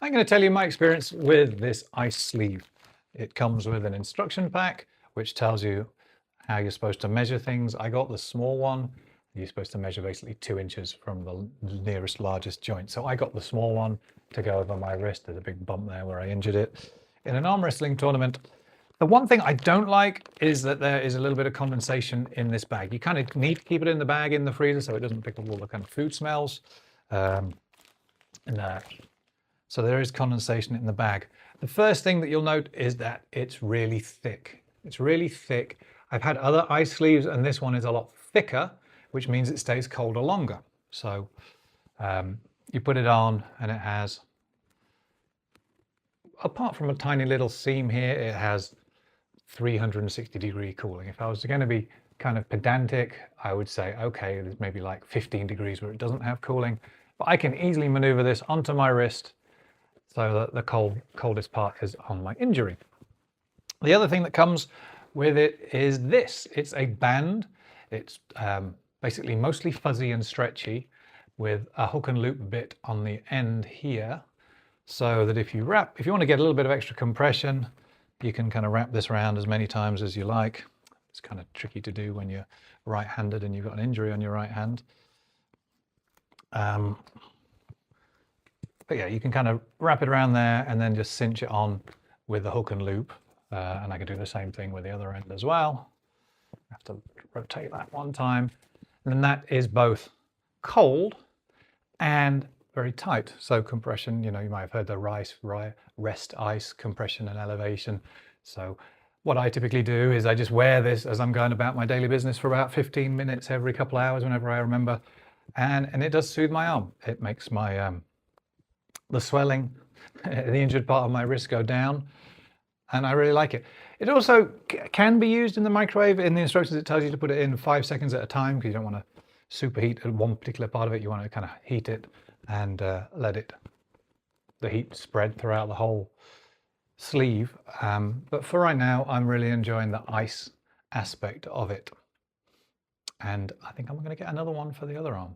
I'm going to tell you my experience with this ice sleeve. It comes with an instruction pack which tells you how you're supposed to measure things. I got the small one. You're supposed to measure basically 2 inches from the nearest largest joint. So I got the small one to go over my wrist. There's a big bump there where I injured it in an arm wrestling tournament. The one thing I don't like is that there is a little bit of condensation in this bag. You kind of need to keep it in the bag in the freezer so it doesn't pick up all the kind of food smells. So there is condensation in the bag. The first thing that you'll note is that it's really thick. It's really thick. I've had other ice sleeves and this one is a lot thicker, which means it stays colder longer. So you put it on and it has, apart from a tiny little seam here, it has 360-degree cooling. If I was going to be kind of pedantic, I would say, okay, there's maybe like 15 degrees where it doesn't have cooling, but I can easily maneuver this onto my wrist so that the coldest part is on my injury. The other thing that comes with it is this. It's a band. It's basically mostly fuzzy and stretchy with a hook and loop bit on the end here, so that if you want to get a little bit of extra compression, you can kind of wrap this around as many times as you like. It's kind of tricky to do when you're right-handed and you've got an injury on your right hand. But yeah, you can kind of wrap it around there and then just cinch it on with the hook and loop. And I can do the same thing with the other end as well. I have to rotate that one time. And then that is both cold and very tight. So compression, you know, you might have heard the rest ice, compression and elevation. So what I typically do is I just wear this as I'm going about my daily business for about 15 minutes every couple of hours whenever I remember. And it does soothe my arm. It makes my the swelling, the injured part of my wrist go down. And I really like it. It also can be used in the microwave. In the instructions, it tells you to put it in 5 seconds at a time because you don't want to superheat one particular part of it. You want to kind of heat it and let the heat spread throughout the whole sleeve. But for right now, I'm really enjoying the ice aspect of it. And I think I'm going to get another one for the other arm.